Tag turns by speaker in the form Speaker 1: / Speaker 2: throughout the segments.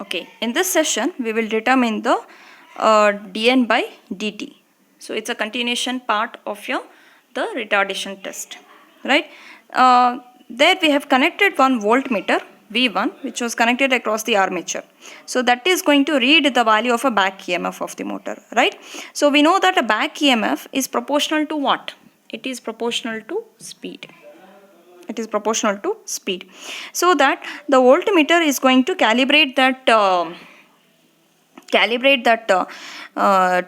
Speaker 1: Okay, in this session we will determine the dN by dt. So it's a continuation part of the retardation test, right? There we have connected one voltmeter V1 which was connected across the armature. So that is going to read the value of a back EMF of the motor, right? So we know that a back EMF is proportional to what? It is proportional to speed. It is proportional to speed. So that the voltmeter is going to calibrate that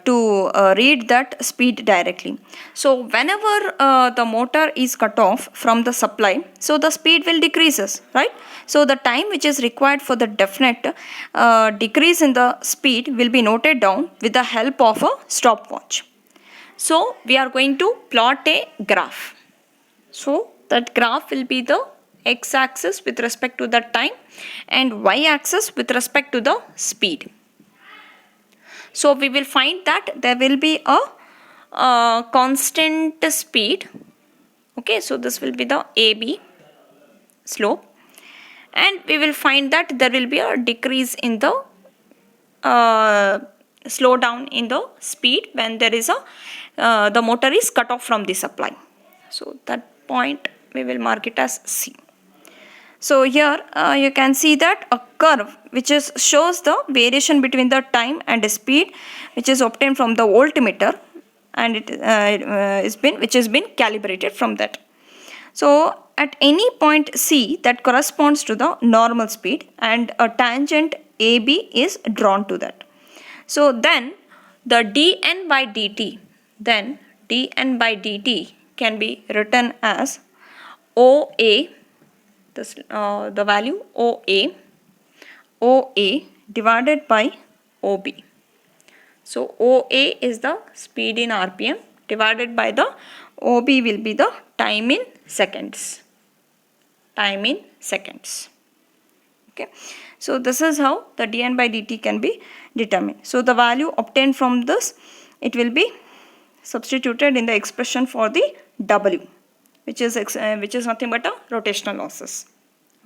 Speaker 1: to read that speed directly. So whenever the motor is cut off from the supply, so the speed will decreases, right? So the time which is required for the definite decrease in the speed will be noted down with the help of a stopwatch. So we are going to plot a graph. So that graph will be the x-axis with respect to the time and y-axis with respect to the speed. So we will find that there will be a constant speed. Okay, so this will be the AB slope, and we will find that there will be a decrease in the slowdown in the speed when there is the motor is cut off from the supply. So that point we will mark it as C. So here you can see that a curve which shows the variation between the time and the speed which is obtained from the voltmeter, and which has been calibrated from that. So at any point C that corresponds to the normal speed, and a tangent AB is drawn to that. So then the dN by dt, can be written as OA, the value OA divided by OB. So OA is the speed in RPM divided by the OB will be the time in seconds. Okay. So this is how the dN by dt can be determined. So the value obtained from this, it will be substituted in the expression for the W, which is nothing but a rotational losses.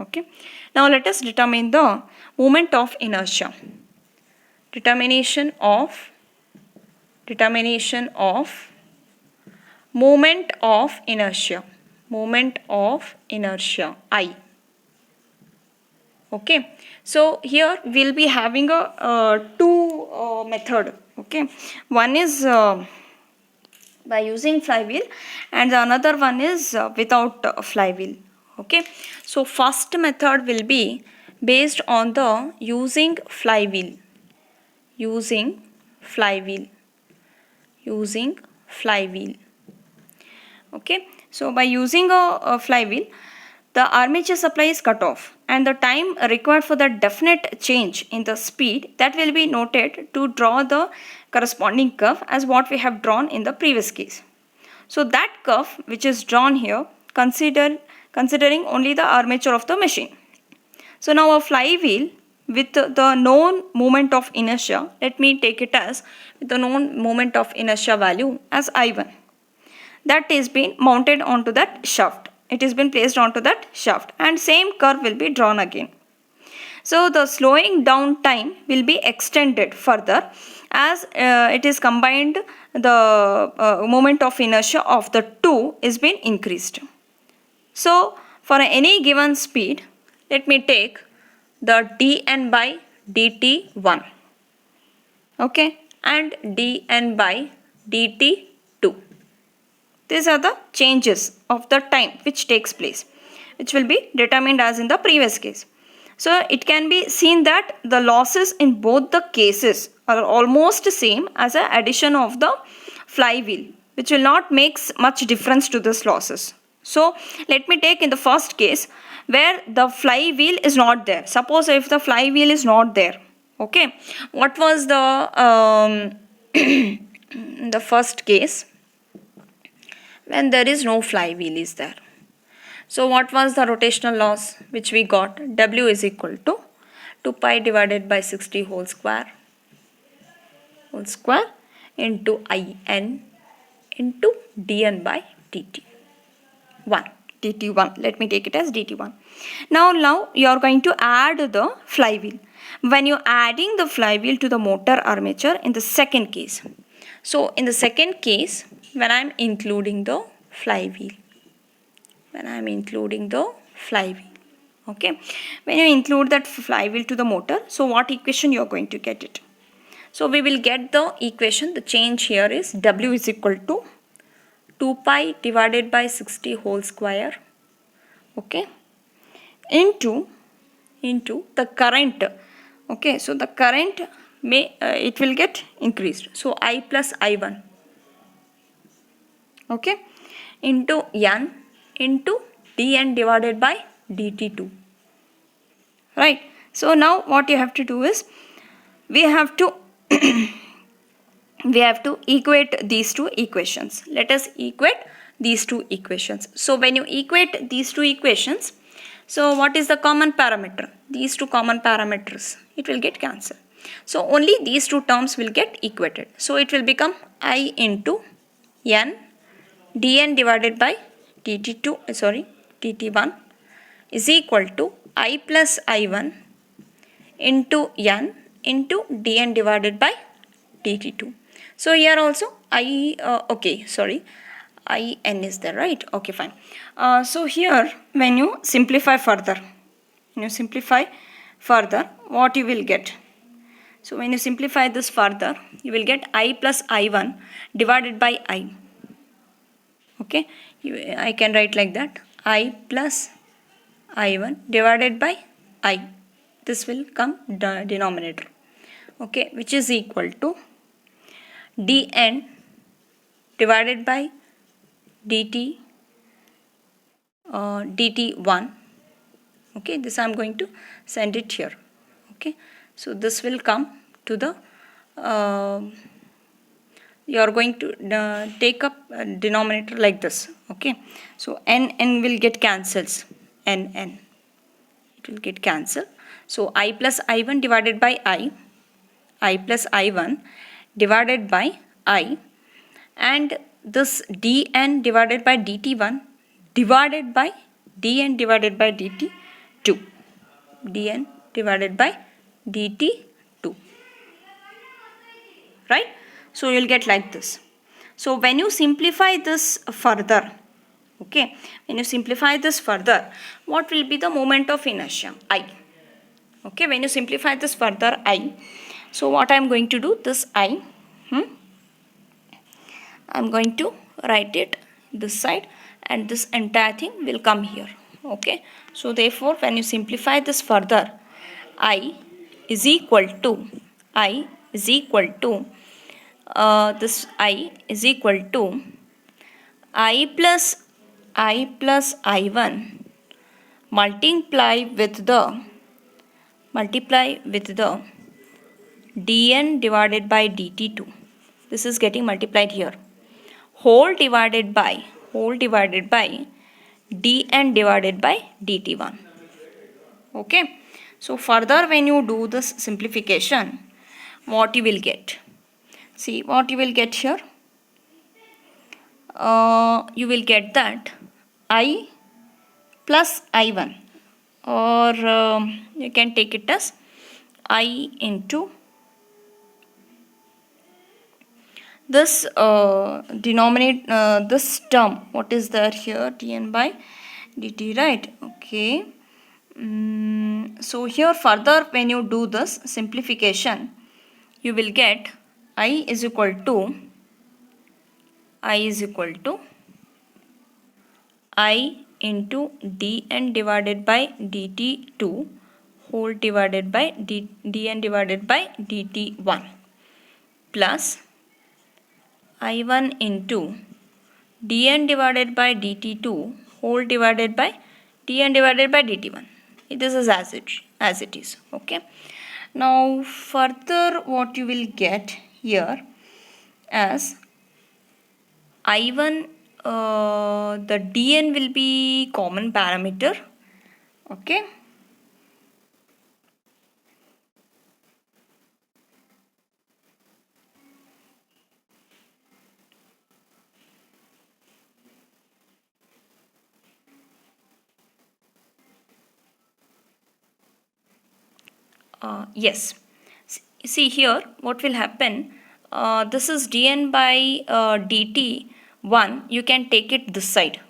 Speaker 1: Okay. Now let us determine the moment of inertia. Determination of moment of inertia I. Okay. So here we will be having a two method. Okay. One is by using flywheel, and the another one is without flywheel. Okay. So first method will be based on the using flywheel. Okay. So by using a flywheel, the armature supply is cut off, and the time required for the definite change in the speed that will be noted to draw the corresponding curve as what we have drawn in the previous case. So that curve which is drawn here considering only the armature of the machine. So now a flywheel with the known moment of inertia, let me take it as the known moment of inertia value as I1. That is being mounted onto that shaft. It has been placed onto that shaft, and same curve will be drawn again. So the slowing down time will be extended further as it is combined, the moment of inertia of the two is being increased. So for any given speed, let me take the dN by dt1, okay, and dN by dt2. These are the changes of the time which takes place, which will be determined as in the previous case. So it can be seen that the losses in both the cases are almost same as an addition of the flywheel, which will not make much difference to this losses. So let me take in the first case where the flywheel is not there. Suppose if the flywheel is not there, okay, what was the the first case when there is no flywheel is there. So what was the rotational loss which we got? W is equal to 2 pi divided by 60 whole square into IN into dN by dt. 1. dt1. Let me take it as dt1. Now you are going to add the flywheel. when you're adding the flywheel to the motor armature in the second case. So in the second case, when I'm including the flywheel, okay, when you include that flywheel to the motor, so what equation you're going to get it? So we will get the equation, the change here is W is equal to 2 pi divided by 60 whole square, okay, into the current. Okay, so the current may it will get increased, so I plus I1, okay, into N into dN divided by dt2, right? So now what you have to do is we have to we have to equate these two equations. Let us equate these two equations. So when you equate these two equations, so what is the common parameter? These two common parameters, it will get cancelled. So only these two terms will get equated. So it will become I into N dN divided by dt1 is equal to I plus I1 into N into dN divided by dt2. So here also I IN is there, right? Okay, fine. So here when you simplify further, what you will get? So when you simplify this further, you will get I plus I1 divided by I. Okay, I can write like that, I plus I1 divided by I. This will come denominator, okay, which is equal to dN divided by dt dt1, okay, this I am going to send it here, okay. So this will come to the you are going to take up denominator like this, okay. So n will get cancels, n it will get cancelled. So I plus I1 divided by I plus I1 divided by I, and this dN divided by dt1 divided by dN divided by dt2, dN divided by dt2, right? So you'll get like this. So when you simplify this further, okay, when you simplify this further, what will be the moment of inertia? I. Okay, when you simplify this further, I. So what I am going to do, this I, I am going to write it this side, and this entire thing will come here, okay. So therefore when you simplify this further, I is equal to this I is equal to I plus I1 multiply with the dN divided by dt2. This is getting multiplied here, whole divided by dN divided by dt1, okay. So further when you do this simplification, what you will get? See what you will get here. You will get that I plus I1, or you can take it as I into this this term, what is there here, dN by dt, right? Okay. So here further when you do this simplification, you will get I is equal to I into dN divided by dt2 whole divided by dN divided by dt1 plus I1 into dN divided by dt2 whole divided by dN divided by dt1. This is as it is, okay. Now further what you will get here as I1, the dN will be common parameter, okay. Yes. See here, what will happen? This is dn by dt1. You can take it this side.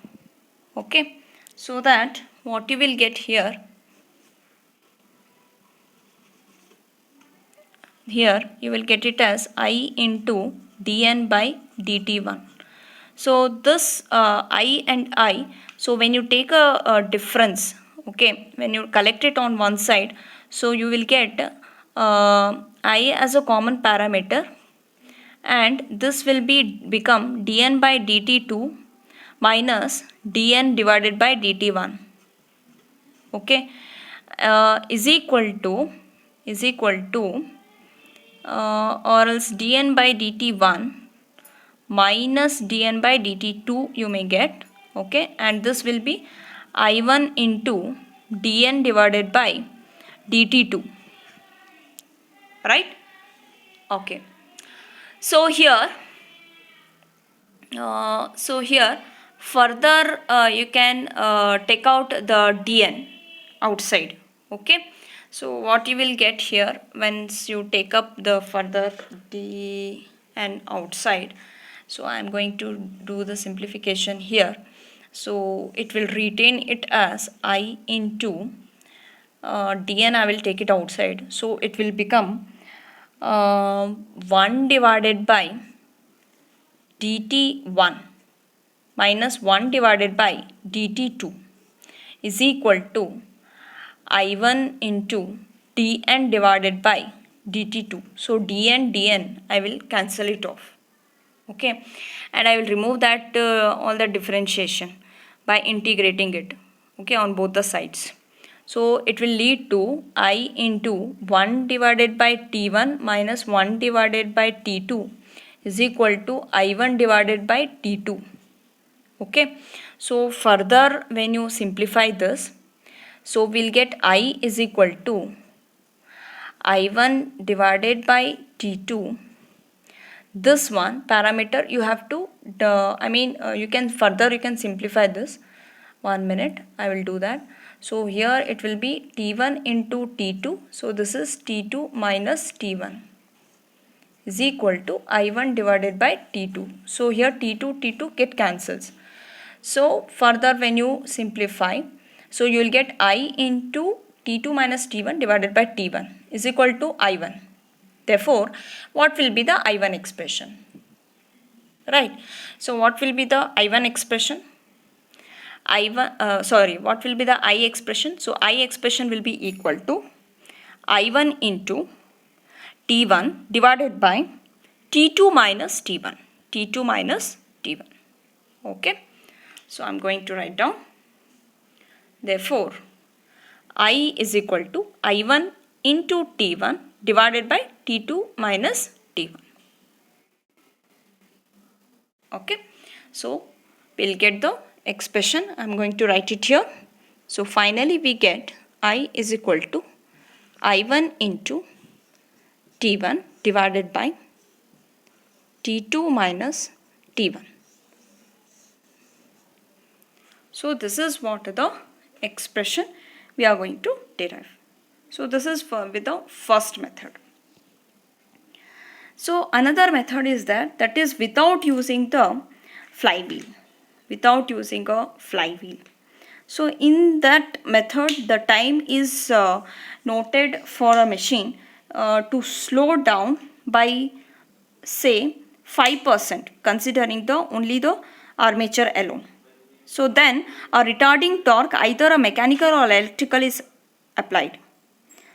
Speaker 1: Okay. So that what you will get here, you will get it as I into dn by dt1. So this I and I, so when you take a difference, okay, when you collect it on one side, so you will get I as a common parameter, and this will become dn by dt2 minus dn divided by dt1, okay, is equal to or else dn by dt1 minus dn by dt2 you may get, okay, and this will be I1 into dn divided by dt2, right? Okay. So here further you can take out the dn outside, okay. So what you will get here, once you take up the further dn outside, so I am going to do the simplification here. So it will retain it as I into dn, I will take it outside, so it will become 1 divided by dt1 minus 1 divided by dt2 is equal to I1 into dn divided by dt2. So dn I will cancel it off, okay, and I will remove that all the differentiation by integrating it, okay, on both the sides. So it will lead to I into 1 divided by t1 minus 1 divided by t2 is equal to I1 divided by t2, okay. So further when you simplify this, so we'll get I is equal to I1 divided by t2. This one parameter you have to you can simplify this. 1 minute, I will do that. So here it will be t1 into t2, so this is t2 minus t1 is equal to I1 divided by t2. So here t2 get cancels. So further when you simplify, so you will get I into t2 minus t1 divided by t1 is equal to I1. Therefore, what will be the I1 expression? Right. So what will be the I1 expression? What will be the I expression? So I expression will be equal to I1 into T1 divided by T2 minus T1. T2 minus T1. Okay. So I'm going to write down. Therefore, I is equal to I1 into T1 divided by T2 minus T1. Okay. So we'll get the expression. I'm going to write it here. So finally we get I is equal to I1 into T1 divided by T2 minus T1. So this is what the expression we are going to derive. So this is with the first method. So another method is that is without using the flywheel. Without using a flywheel. So in that method, the time is noted for a machine to slow down by say 5%, considering only the armature alone. So then a retarding torque, either a mechanical or electrical, is applied.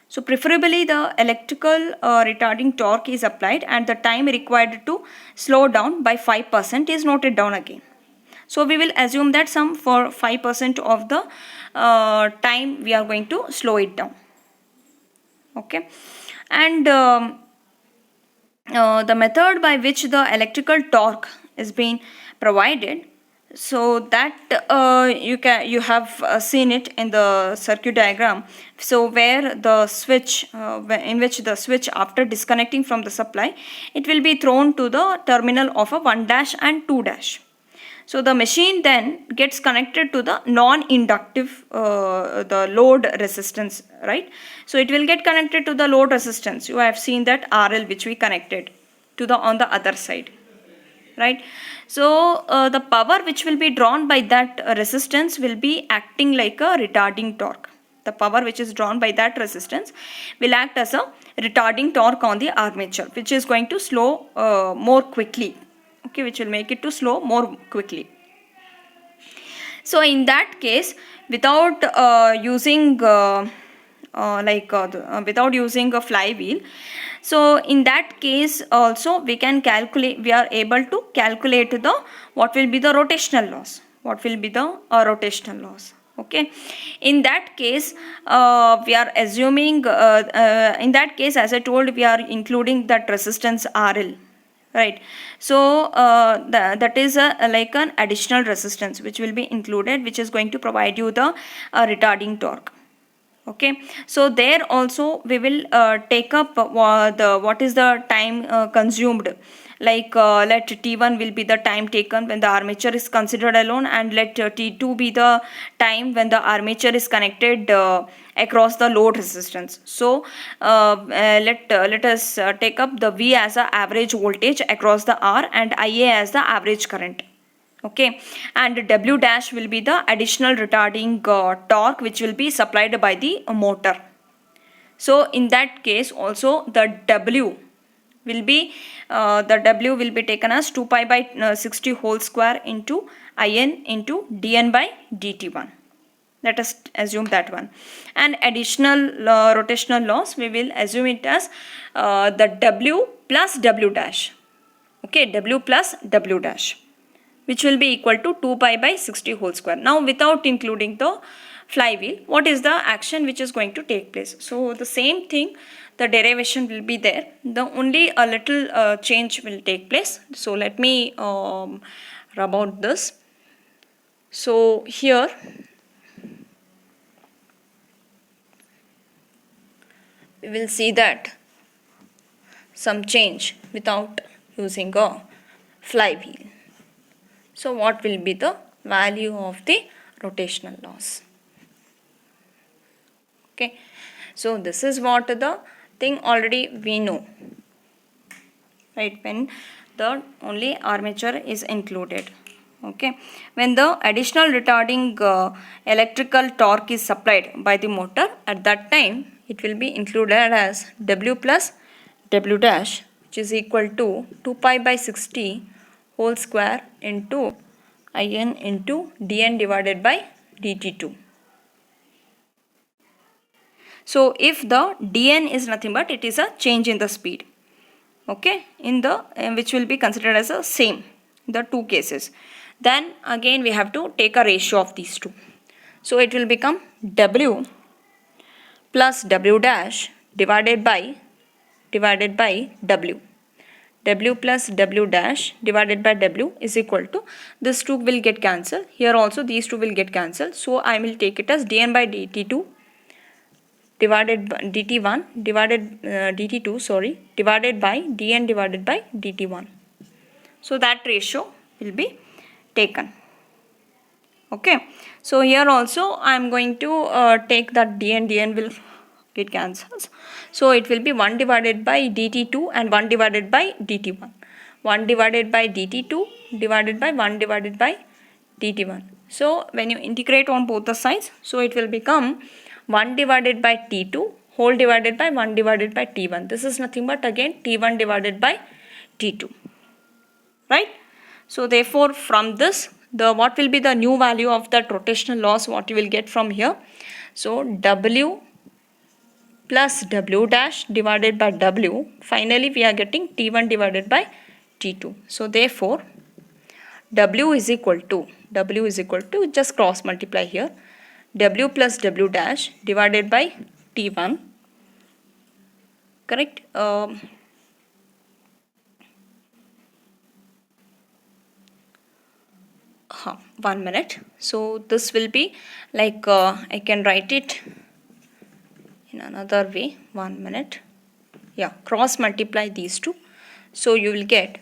Speaker 1: So preferably the electrical retarding torque is applied, and the time required to slow down by 5% is noted down again. So we will assume that for 5% of the time we are going to slow it down. Okay. And the method by which the electrical torque is being provided, so that you have seen it in the circuit diagram. So where the switch in which the switch, after disconnecting from the supply, it will be thrown to the terminal of a 1 dash and 2 dash. So the machine then gets connected to the non-inductive the load resistance, right? So it will get connected to the load resistance. You have seen that RL which we connected to the on the other side, right? So the power which will be drawn by that resistance will be acting like a retarding torque. The power which is drawn by that resistance will act as a retarding torque on the armature, which is going to slow more quickly, okay, which will make it to slow more quickly. So in that case, without using without using a flywheel, so in that case also we can calculate, we are able to calculate the what will be the rotational loss, what will be the rotational loss. Okay, in that case we are assuming in that case, as I told, we are including that resistance RL, right? So that is like an additional resistance which will be included, which is going to provide you the retarding torque. Okay, so there also we will take up what is the time consumed, like let T1 will be the time taken when the armature is considered alone, and let T2 be the time when the armature is connected across the load resistance. So let us take up the V as the average voltage across the R and IA as the average current. Okay, and W dash will be the additional retarding torque which will be supplied by the motor. So in that case also the W will be taken as 2 pi by 60 whole square into In into dN by dt1. Let us assume that one. And additional rotational loss, we will assume it as the W plus W dash. Okay, W plus W dash, which will be equal to 2 pi by 60 whole square. Now without including the flywheel, what is the action which is going to take place? So the same thing, the derivation will be there, the only a little change will take place. So let me rub out this. So here we will see that some change without using a flywheel. So what will be the value of the rotational loss? Okay, so this is what the thing already we know, right, when the only armature is included. Okay, when the additional retarding electrical torque is supplied by the motor, at that time it will be included as W plus W dash, which is equal to 2 pi by 60 whole square into In into dN divided by dt2. So if the dN is nothing but it is a change in the speed, okay, in the which will be considered as a same in the two cases, then again we have to take a ratio of these two. So it will become W plus W dash divided by W. W plus W dash divided by W is equal to, this 2 will get cancelled, here also these 2 will get cancelled, so I will take it as dN by dt2 divided by dt1 dt2 divided by dN divided by dt1. So that ratio will be taken. Okay, so here also I am going to take that dN will get cancels, so it will be 1 divided by dt2 and 1 divided by dt1, 1 divided by dt2 divided by 1 divided by dt1. So when you integrate on both the sides, so it will become 1 divided by t2 whole divided by 1 divided by t1. This is nothing but again t1 divided by t2, right? So therefore from this, the what will be the new value of that rotational loss, what you will get from here? So W plus W dash divided by W, finally we are getting T1 divided by T2. So therefore W is equal to just cross multiply here, W plus W dash divided by T1, correct? 1 minute. So this will be like I can write it in another way. 1 minute. Yeah, cross multiply these two. So you will get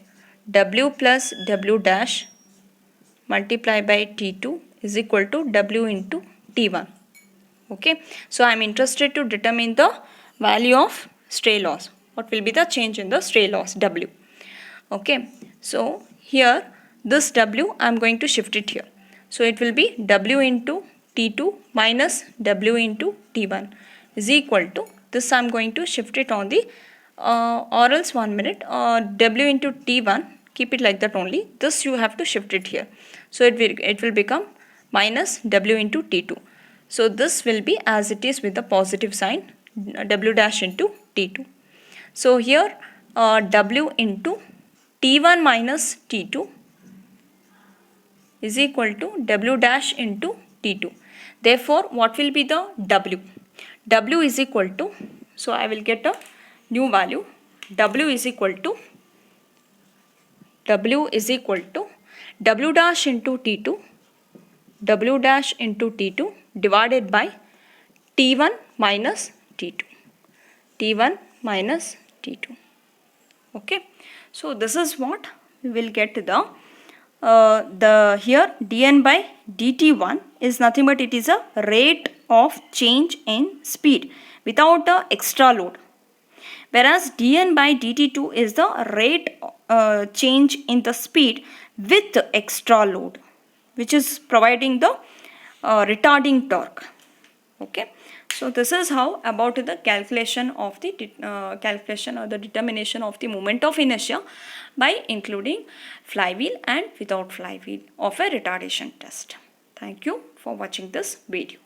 Speaker 1: W plus W dash multiplied by T2 is equal to W into T1. Okay, so I am interested to determine the value of stray loss. What will be the change in the stray loss, W? Okay, so here this W I am going to shift it here. So it will be W into T2 minus W into T1 is equal to this. I am going to shift it on the or else 1 minute. W into T1, keep it like that only. This you have to shift it here. So it will become minus W into T2. So this will be as it is with the positive sign, W dash into T2. So here W into T1 minus T2 is equal to W dash into T2. Therefore, what will be the W? W is equal to, so I will get a new value. W is equal to W dash into T2, W dash into T2 divided by T1 minus T2. T1 minus T2. Okay. So this is what we will get the here dN by dt1 is nothing but it is a rate of change in speed without the extra load, whereas dN by dt2 is the rate change in the speed with extra load, which is providing the retarding torque. Okay, so this is how about the calculation of the calculation or the determination of the moment of inertia by including flywheel and without flywheel of a retardation test. Thank you for watching this video.